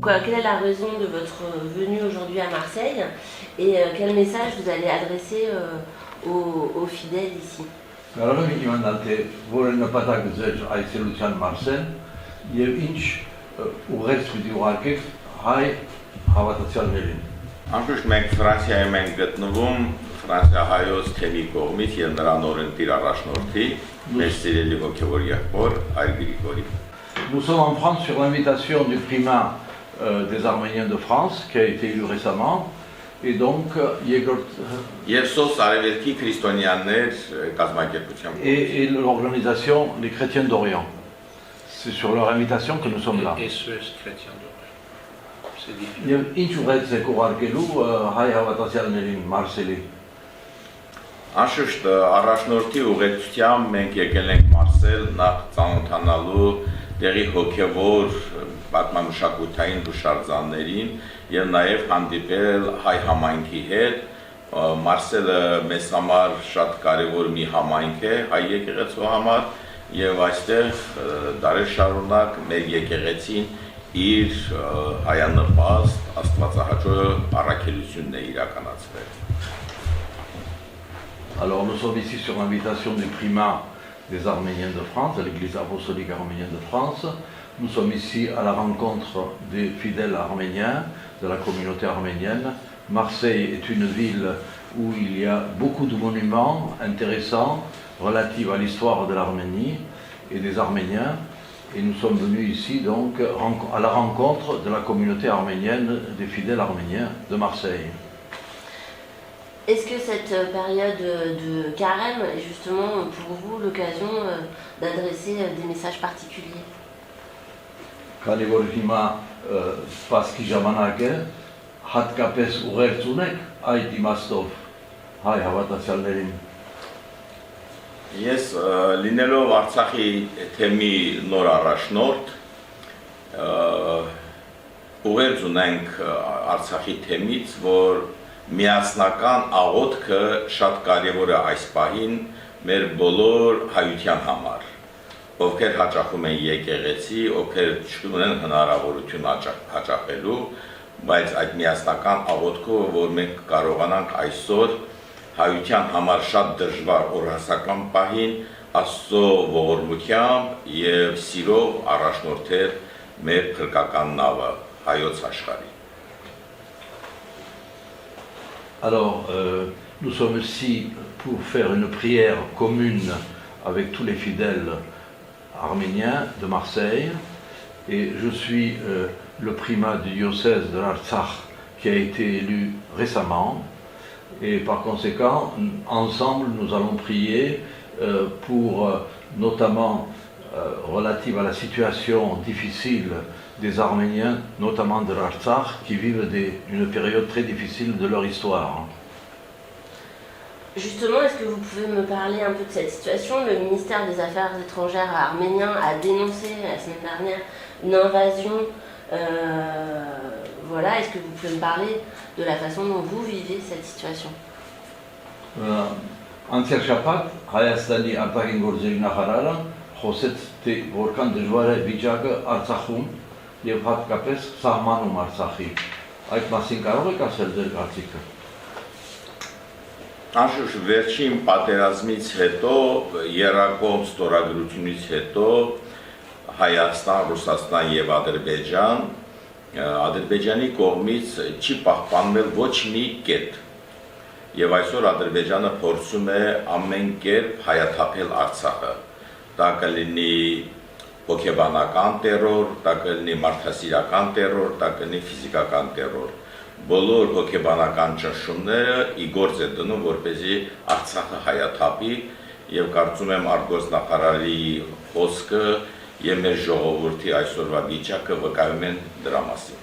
Quelle est la raison de votre venue aujourd'hui à Marseille et quel message vous allez adresser aux fidèles ici? Կարողեմ իմանալ, որ նպատակը ձեր այցելության Մարսել եւ ինչ ուղերձ պիտի ուղարկեք հայ հավատացյալներին։ Անշուշտ մենք Ֆրանսիայում ենք գտնվում, Ֆրանսիա-հայոց թեմի կողմից եւ նրան օրենտիր առաջնորդի, մեր սիրելի հոգեվոր եղբոր Այր Գրիգորի։ Nous sommes en France sur l'invitation du primat des Arméniens de France, qui a été élu récemment, et donc et l'organisation Les Chrétiens d'Orient. C'est sur leur invitation que nous sommes là. Et ce chrétien d'Orient. C'est difficile. Անշուշտ առաջնորդի ուղեկցությամբ մենք եկել ենք Մարսել նախ ծանոթանալու տեղի հոգևոր պատմամշակութային հուշարձաններին եւ նաեւ հանդիպել հայ համայնքի հետ։ Մարսելը մեզ համար շատ կարեւոր մի համայնք է հայ եկեղեցու համար եւ այստեղ դարեր շարունակ մեր եկեղեցին իր հայանպաստ աստվածահաճո առաքելությունն է իրականացրել։ Alors nous sommes ici sur l'invitation du primat des Arméniens de France, de l'Église apostolique arménienne de France. Nous sommes ici à la rencontre des fidèles arméniens, de la communauté arménienne. Marseille est une ville où il y a beaucoup de monuments intéressants relatifs à l'histoire de l'Arménie et des Arméniens. Et nous sommes venus ici donc à la rencontre de la communauté arménienne, des fidèles arméniens de Marseille. Est-ce que cette période de carême est justement pour vous l'occasion d'adresser des messages particuliers? Քանի որ հիմա Պասխի ժամանակ է, հատկապես ուղերձ ունեք այդ իմաստով հայ հավատացյալներին։ Ես լինելով Արցախի թեմի նոր առաջնորդ, ուղերձ ունենք Արցախի թեմից, որ միասնական աղոթքը շատ կարևոր է այս պահին մեր բոլոր հայության համար, ովքեր հաճախում են եկեղեցի, ովքեր չունեն հնարավորություն հաճախելու, բայց այդ միասնական աղոթքով, որ մենք կարողանանք այսօր հայության համար շատ դժվար օրհասական պահին Աստծո ողորմությամբ եւ սիրով առաջնորդել մեր փրկական նավը հայոց աշխարհի։ Alors, nous sommes ici pour faire une prière commune avec tous les fidèles arméniens de Marseille. Et je suis le primat du diocèse de l'Artsakh qui a été élu récemment. Et par conséquent, ensemble, nous allons prier pour notamment relative à la situation difficile des Arméniens, notamment de l'Artsakh, qui vivent une période très difficile de leur histoire. Justement, est-ce que vous pouvez me parler un peu de cette situation? Le ministère des Affaires étrangères arménien a dénoncé la semaine dernière une invasion. Voilà, est-ce que vous pouvez me parler de la façon dont vous vivez cette situation? Անցյալ շաբաթ Հայաստանի արտաքին գործերի նախարարը խոսեց, թե որքան դժվար է վիճակը Արցախում եւ հատկապես սահմանում Արցախի։ Այդ մասին կարող եք ասել ձեր կարծիքը։ Անշուշտ վերջին պատերազմից հետո, եռակողմ ստորագրությունից հետո Հայաստան, Ռուսաստան եւ Ադրբեջան, Ադրբեջանի կողմից չի պահպանվել ոչ մի կետ։ Եվ այսօր Ադրբեջանը փորձում է ամեն կերպ հայաթափել Արցախը։ Դա կլինի հոգեբանական տերոր, դա կլինի մարդասիրական տերոր, դա կլինի ֆիզիկական տերոր։ Բոլոր հոգեբանական ճնշումները ի գործ է դնում, որպեսզի Արցախը հայաթափի, եւ կարծում եմ արտգործնախարարի խոսքը եւ մեր ժողովրդի այսօրվա վիճակը վկայում են դրա մասին։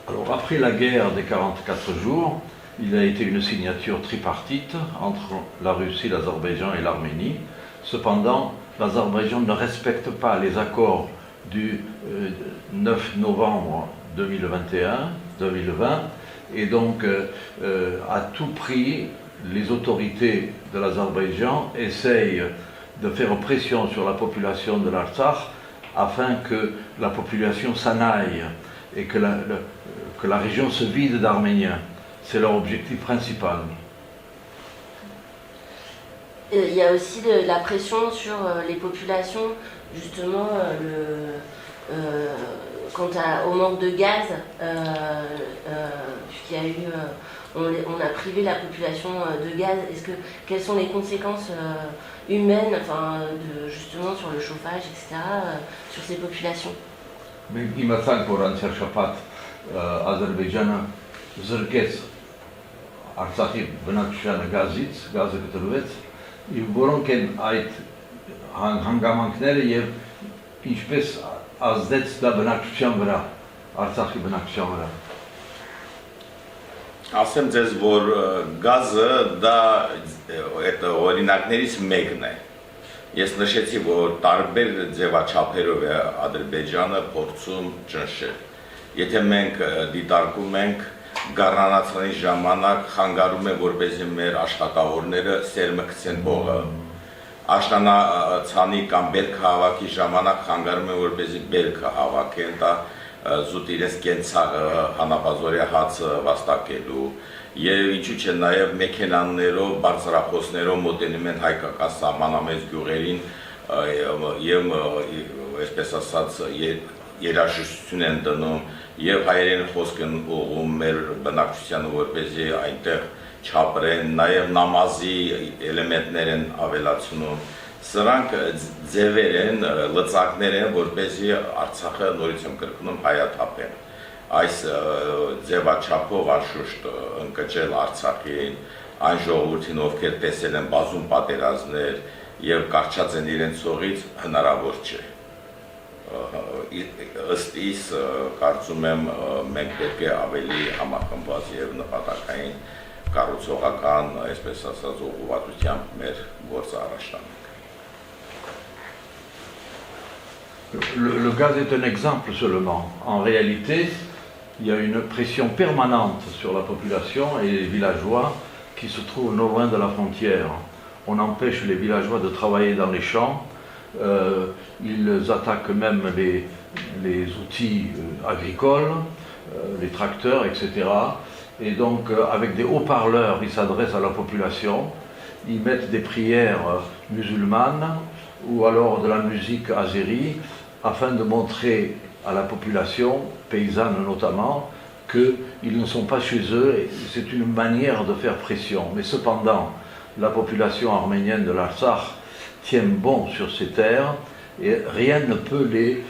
Alors, après la guerre des 44 jours, il a été une signature tripartite entre la Russie, l'Azerbaïdjan et l'Arménie. Cependant, l'Azerbaïdjan ne respecte pas les accords du 9 novembre 2020, et donc à tout prix, les autorités de l'Azerbaïdjan essayent de faire pression sur la population de l'Artsakh afin que la population s'en aille et que la région se vide d'Arméniens. C'est leur objectif principal. Il y a aussi la pression sur les populations, justement, quant au manque de gaz, puisqu'il y a eu, on a privé la population de gaz. Quelles sont les conséquences humaines, justement sur le chauffage, etc., sur ces populations? Իմացանք, որ անցյալ շաբաթ Ադրբեջանը զրկեց Արցախի բնակչությանը գազից, գազը կտրվեց, եւ որոնք են այդ հանգամանքները եւ ինչպես ազդեց դա բնակչության վրա, Արցախի բնակչության վրա։ Ասեմ ձեզ, որ գազը դա այդ օրինակներից մեկն է։ Ես նշեցի, որ տարբեր ձևաչափերով է Ադրբեջանը փորձում ճնշել։ Եթե մենք դիտարկում ենք գառնանացանի ժամանակ խանգարում է, որպեսզի մեր աշխատավորները սերմը գցեն հողը։ Աշնանացանի կամ բերքը հավաքի ժամանակ խանգարում է, որպեսզի բերքը հավաքեն, դա զուտ իրենց կենցաղը, հանապազորյա հացը վաստակելու։ Եվ ինչու՞ չէ, նաև մեքենաներով, բարձրախոսներով մոտենում են հայկական սահմանամեծ գյուղերին եւ այսպես ասած երաժշտություն են դնում եւ հայերեն խոսք են ուղղում մեր բնակչությանը, որպեսզի այնտեղ չապրեն, նաև նամազի էլեմենտներ են ավելացնում։ Սրանք ձևեր են, լծակներ են, որպեսզի Արցախը նորից եմ կրկնում հայաթափեն։ Այս ձևաչափով անշուշտ ընկճել Արցախին, այն ժողովրդին, ովքեր տեսել են բազում պատերազմներ եւ կարճած են իրենց ցողից, հնարավոր չէ։ Ըստ իս կարծում եմ մենք պետք է ավելի համախմբված եւ նպատակային կառուցողական, այսպես ասած, ուղղվածությամբ մեր գործը առաջ տանենք։ Le gaz est un exemple seulement. En réalité, il y a une pression permanente sur la population et les villageois qui se trouvent non loin de la frontière. On empêche les villageois de travailler dans les champs, ils attaquent même les outils agricoles, les tracteurs, etc. Et donc, avec des haut-parleurs, ils s'adressent à la population, ils mettent des prières musulmanes ou alors de la musique azérie, afin de montrer à la population, paysanne notamment, qu'ils ne sont pas chez eux, et c'est une manière de faire pression. Mais cependant, la population arménienne de l'Artsakh tient bon sur ces terres, et rien ne peut les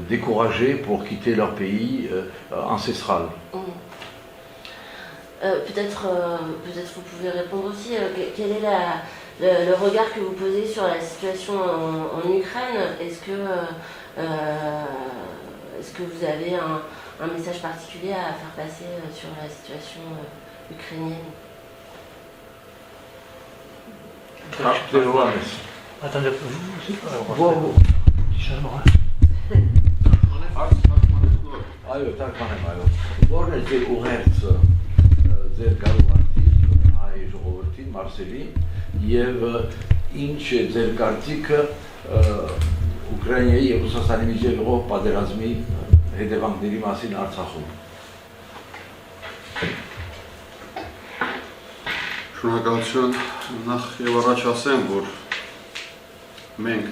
décourager pour quitter leur pays ancestral. Peut-être vous pouvez répondre aussi, quel est le regard que vous posez sur la situation en Ukraine? Est-ce que vous avez un message particulier à faire passer sur la situation ukrainienne? Attendez, Այո, տակմանեմ, այո։ Որն է ձեր ուղերձը ձեր գարուարտին, այ ժողովրդին, Մարսելի, եւ ինչ է ձեր կարծիքը Ուկրաինայի եւ Ռուսաստանի միջև եղող պատերազմի հետևանքների մասին Արցախում։ Շնորհակալություն, նախ եւ առաջ ասեմ, որ մենք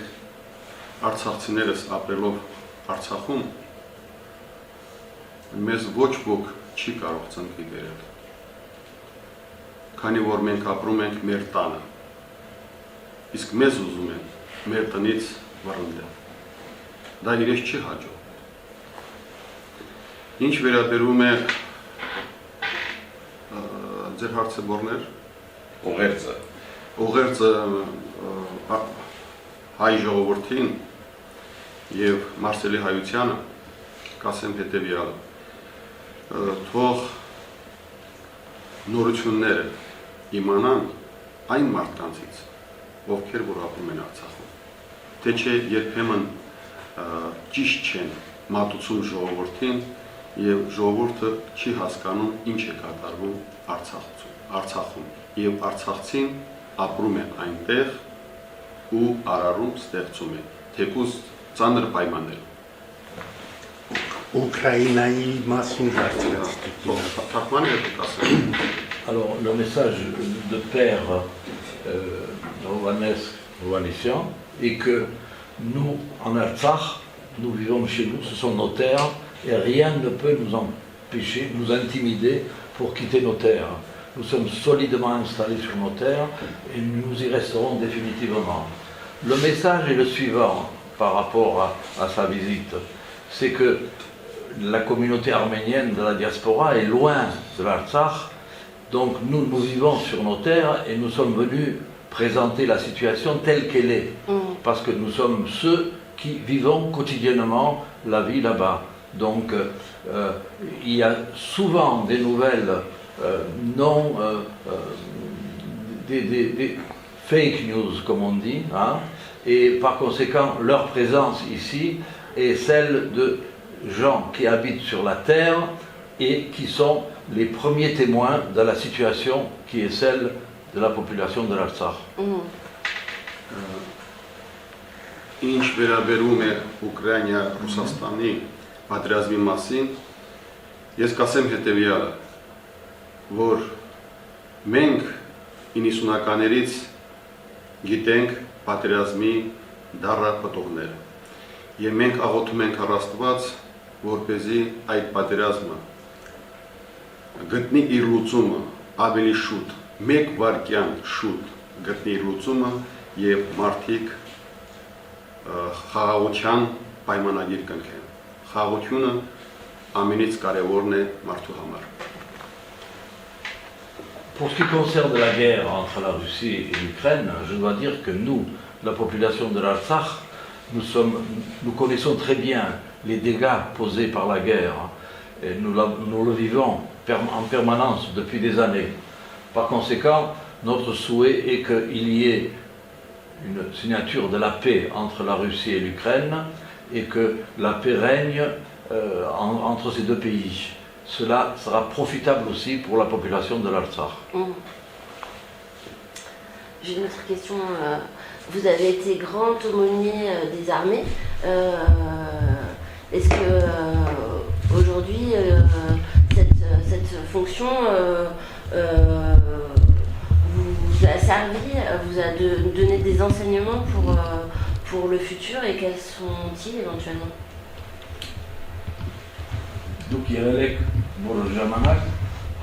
արցախցիներս ապրելով Արցախում մեզ ոչ ոք չի կարող ծնկի բերել, քանի որ մենք ապրում ենք մեր տանը, իսկ մեզ ուզում են մեր տնից վռնդել, դա իրենց չի հաջող։ Ինչ վերաբերում է ձեր հարցը որն էր։ Ուղերձը հայ ժողովրդին եւ Մարսելի հայությանը կասեմ հետեւյալը. թող նորությունները իմանան այն մարդկանցից, ովքեր որ ապրում են Արցախում, թե չէ երբեմն ճիշտ չեն մատուցում ժողովրդին եւ ժողովուրդը չի հասկանում ինչ է կատարվում Արցախում եւ արցախցին ապրում է այնտեղ ու արարում ստեղծում է, թեկուզ ծանր պայմաններ։ Ուկրաինայի մասին հարցրեցիք։ Թարգմանը կասեմ։ Alors, le message de Père Hovhannissian est que nous, en Artsakh, nous vivons chez nous, ce sont nos terres, et rien ne peut nous empêcher, nous intimider pour quitter nos terres. Nous sommes solidement installés sur nos terres et nous y resterons définitivement. Le message est le suivant par rapport à sa visite, c'est que la communauté arménienne de la diaspora est loin de l'Artsakh, donc nous vivons sur nos terres et nous sommes venus présenter la situation telle qu'elle est, parce que nous sommes ceux qui vivons quotidiennement la vie là-bas. Donc il y a souvent des nouvelles des fake news comme on dit, hein, et par conséquent leur présence ici est celle de gens qui habitent sur la terre et qui sont les premiers témoins de la situation qui est celle de la population de l'Artsakh. Ինչ վերաբերում է Ուկրաինա-Ռուսաստանի պատերազմի մասին, ես կասեմ հետևյալը, որ մենք 90-ականներից գիտենք պատերազմի դառապտողները եւ մենք աղոթում ենք առ Աստված, որպեսզի այդ պատերազմը գտնի իր լուծումը ավելի շուտ, մեկ վայրկյան շուտ գտնի իր լուծումը եւ մարդիկ խաղաղության պայմանագիր կնքեն։ Խաղաղությունը ամենից կարևորն է մարդու համար։ Pour ce qui concerne la guerre entre la Russie et l'Ukraine, je dois dire que nous, la population de l'Artsakh, nous connaissons très bien les dégâts posés par la guerre et nous le vivons en permanence depuis des années. Par conséquent, notre souhait est qu'il y ait une signature de la paix entre la Russie et l'Ukraine et que la paix règne entre ces deux pays. Cela sera profitable aussi pour la population de l'Artsakh. J'ai une autre question. Vous avez été grand aumônier des armées. Est-ce que aujourd'hui cette fonction vous a servi, vous a donné des enseignements pour le futur et quels sont-ils éventuellement? Donc եղել եք որոշ ժամանակ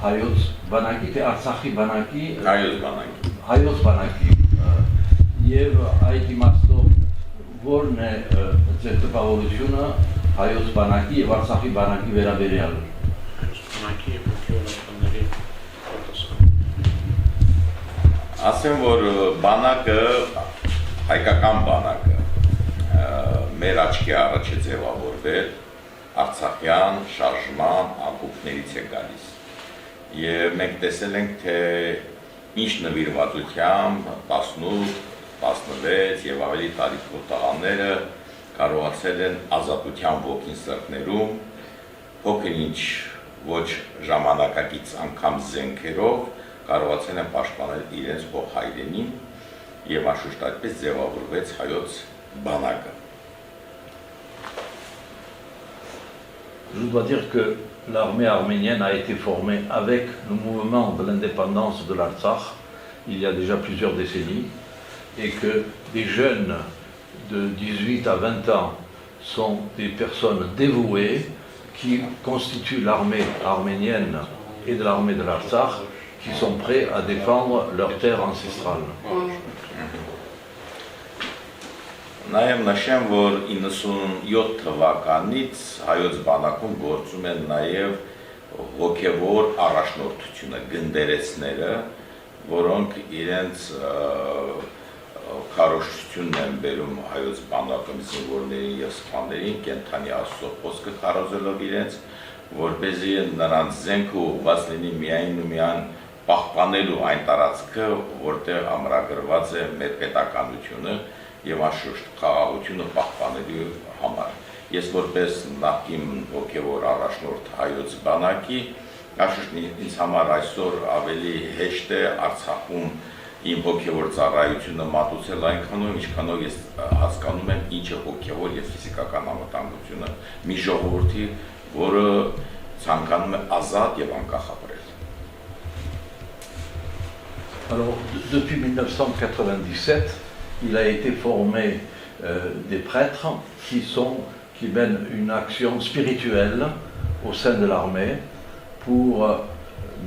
հայոց բանակի թե Արցախի բանակի հայոց բանակի եւ այդ իմաստով որն է ձեր տպավորությունը հայոց բանակի եւ Արցախի բանակի վերաբերյալ բանակի եւ ոգեւորականների ասեմ որ բանակը հայկական բանակը մեր աչքի առաջ է ձևավորվել Արցախյան շարժման ակումբներից է գալիս եւ մենք տեսել ենք թե ինչ նվիրվածությամբ 18, 16 եւ ավելի տարիքով տղաները կարողացել են ազատության ոգին սրտներում փոքր ինչ ոչ ժամանակակից անգամ զենքերով կարողացել են պաշտպանել իրենց հող հայրենին եւ անշուշտ այդպես ձևավորվեց հայոց բանակը Je dois dire que l'armée arménienne a été formée avec le mouvement de l'indépendance de l'Artsakh il y a déjà plusieurs décennies et que des jeunes de 18 à 20 ans sont des personnes dévouées qui constituent l'armée arménienne et de l'armée de l'Artsakh qui sont prêts à défendre leur terre ancestrale. Նաև նշեմ, որ 97 թվականից հայոց բանակում գործում են նաև հոգևոր առաջնորդությունը, գնդերեցները, որոնք իրենց քարոզչությունն են բերում հայոց բանակում զինվորներին եւ սպաներին, կենթանի Աստծո խոսքը քարոզելով իրենց, որպեսզի նրանց զենքը ուղղված լինի միայն ու միայն պահպանելու այն տարածքը, որտեղ ամրագրված է մեր պետականությունը եւ անշուշտ խաղաղությունը պահպանելու համար։ Ես որպես նախկին ոգևոր առաջնորդ հայոց բանակի, անշուշտ ինձ համար այսօր ավելի հեշտ է Արցախում իմ հոգևոր ծառայությունը մատուցել այնքանով, ինչքանով ես հասկանում եմ ինչ է հոգևոր եւ ֆիզիկական անվտանգությունը մի ժողովրդի, որը ցանկանում է ազատ եւ անկախ ապրել։ Alors, depuis 1997, il a été formé des prêtres qui mènent une action spirituelle au sein de l'armée pour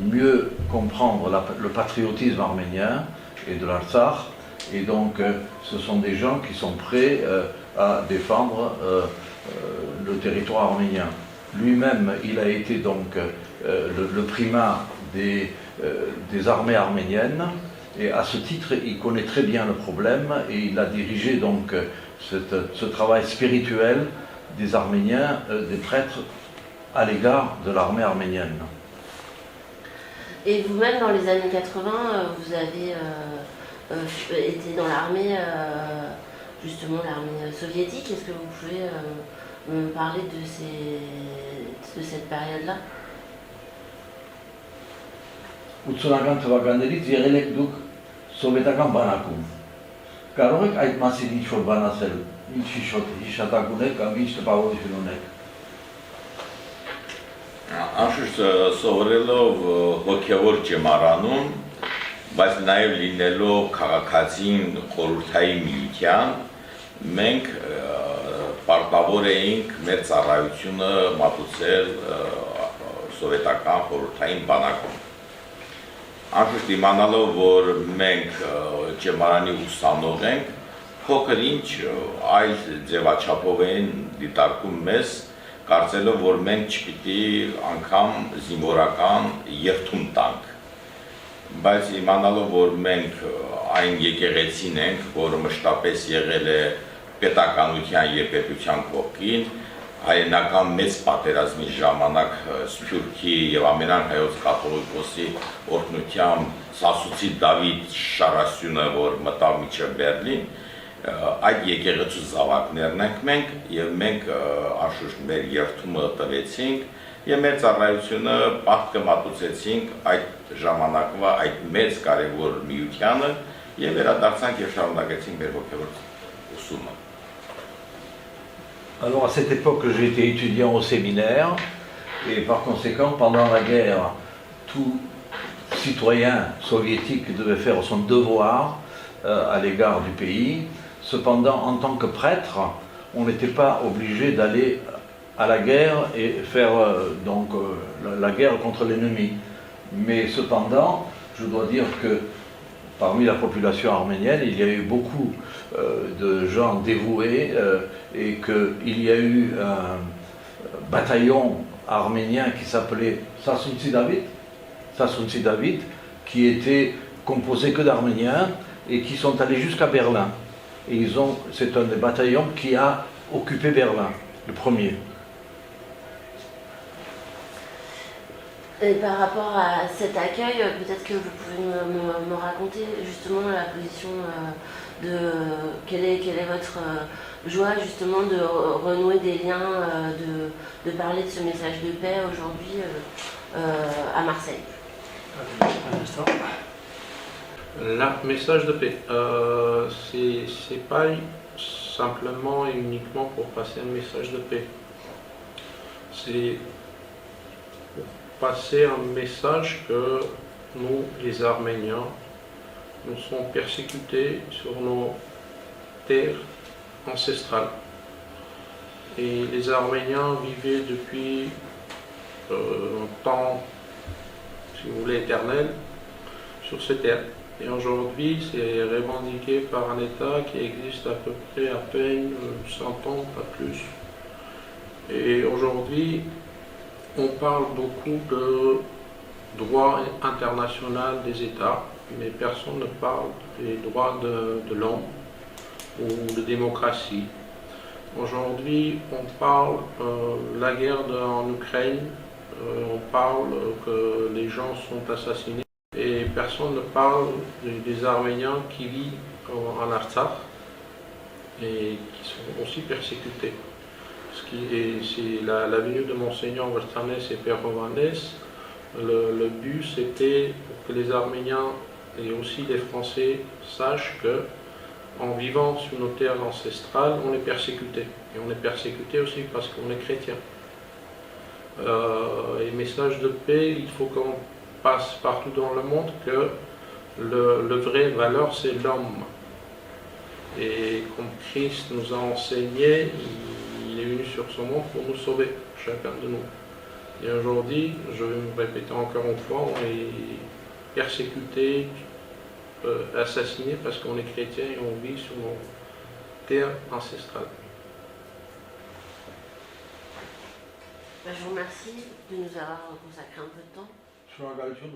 mieux comprendre le patriotisme arménien et de l'Artsakh. Et donc, ce sont des gens qui sont prêts à défendre le territoire arménien. Lui-même, il a été donc le primat des armées arméniennes, et à ce titre, il connaît très bien le problème, et il a dirigé donc ce travail spirituel des Arméniens, des prêtres, à l'égard de l'armée arménienne. Et vous-même, dans les années 80, vous avez été dans l'armée, justement l'armée soviétique. Est-ce que vous pouvez me parler de cette période-là? Ութսունական թվականներից եղել եք դուք սովետական բանակում։ Կարող եք այդ մասին ինչ-որ բան ասել, ինչ հիշատակ ունեք կամ ինչ տպավորություն ունեք։ Անշուշտ սովորելով հոգևոր ճեմարանում, բայց նաև լինելով քաղաքացին խորհրդային միության, մենք պարտավոր էինք մեր ծառայությունը մատուցել սովետական խորհրդային բանակում։ Անշուշտ իմանալով, որ մենք ճեմարանի ուսանող ենք, փոքր ինչ այլ ձևաչափով են դիտարկում մեզ, կարծելով, որ մենք չպիտի անգամ զինվորական երթում տանք։ Բայց իմանալով, որ մենք այն եկեղեցին ենք, որը մշտապես եղել է պետականության եւ պետության կողքին, հայրենական մեծ պատերազմի ժամանակ Սփյուռքի եւ ամենայն հայոց կաթողիկոսի օրհնությամբ Սասուցի Դավիթ Շարասյունը, որ մտավ մինչև Բերլին, այդ եկեղեցու զավակներն ենք մենք եւ մենք անշուշտ մեր երթումը տվեցինք եւ մեր ծառայությունը պատկը մատուցեցինք այդ ժամանակվա այդ մեծ կարևոր միությանը եւ վերադարձանք եւ շարունակեցինք մեր հոգեվոր ուսումը։ Alors à cette époque, j'étais étudiant au séminaire et par conséquent, pendant la guerre, tout citoyen soviétique devait faire son devoir à l'égard du pays. Cependant, en tant que prêtre, on n'était pas obligé d'aller à la guerre et faire la guerre contre l'ennemi. Mais cependant, je dois dire que parmi la population arménienne, il y a eu beaucoup de gens dévoués et qu'il y a eu un bataillon arménien qui s'appelait Sassunsi David, qui était composé que d'Arméniens et qui sont allés jusqu'à Berlin. Et c'est un des bataillons qui a occupé Berlin, le premier. Et par rapport à cet accueil, peut-être que vous pouvez me raconter justement la position quelle est votre joie justement de renouer des liens, de parler de ce message de paix aujourd'hui à Marseille. Le message de paix, c'est pas simplement et uniquement pour passer un message de paix. C'est passer un message que nous, les Arméniens, nous sommes persécutés sur nos terres ancestrales. Et les Arméniens vivaient depuis un temps, si vous voulez, éternel, sur ces terres. Et aujourd'hui, c'est revendiqué par un État qui existe à peu près à peine 100 ans, pas plus. Et aujourd'hui, on parle beaucoup de droit international des États, mais personne ne parle des droits de l'homme ou de démocratie. Aujourd'hui, on parle de la guerre en Ukraine, on parle que les gens sont assassinés et personne ne parle des Arméniens qui vivent en Artsakh et qui sont aussi persécutés. C'est la venue de Monseigneur Vertanes et Père Rovanes. Le but c'était pour que les Arméniens et aussi les Français sachent que en vivant sur nos terres ancestrales, on est persécuté. Et on est persécuté aussi parce qu'on est chrétien. Et message de paix, il faut qu'on passe partout dans le monde que le vrai valeur, c'est l'homme. Et comme Christ nous a enseigné, il est venu sur ce monde pour nous sauver, chacun de nous. Et aujourd'hui, je vais me répéter encore une fois, on est persécuté, assassiné parce qu'on est chrétien et on vit sur nos terres ancestrales. Je vous remercie de nous avoir consacré un peu de temps. Sono una religione,